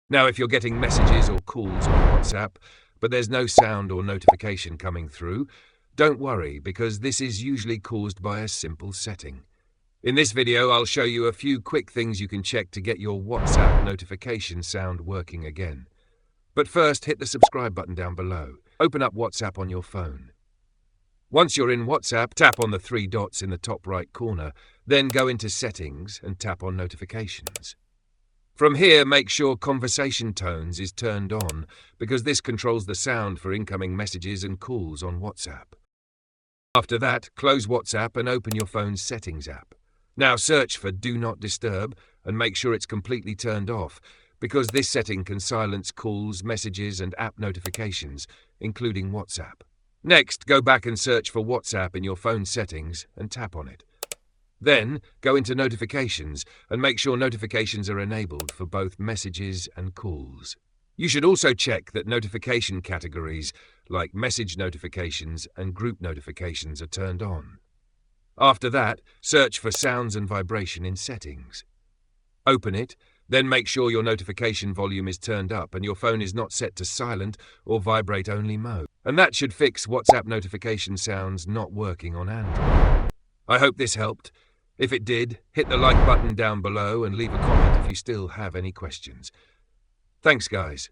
Now, if you're getting messages or calls on WhatsApp, but there's no sound or notification coming through, don't worry, because this is usually caused by a simple setting. In this video, I'll show you a few quick things you can check to get your WhatsApp notification sound working again. But first, hit the subscribe button down below. Open up WhatsApp on your phone. Once you're in WhatsApp, tap on the three dots in the top right corner, then go into Settings and tap on Notifications. From here, make sure Conversation Tones is turned on, because this controls the sound for incoming messages and calls on WhatsApp. After that, close WhatsApp and open your phone's Settings app. Now search for Do Not Disturb and make sure it's completely turned off, because this setting can silence calls, messages and app notifications, including WhatsApp. Next, go back and search for WhatsApp in your phone settings and tap on it. Then, go into Notifications and make sure notifications are enabled for both messages and calls. You should also check that notification categories like message notifications and group notifications are turned on. After that, search for Sounds and Vibration in Settings. Open it, then make sure your notification volume is turned up and your phone is not set to silent or vibrate only mode. And that should fix WhatsApp notification sounds not working on Android. I hope this helped. If it did, hit the like button down below and leave a comment if you still have any questions. Thanks, guys.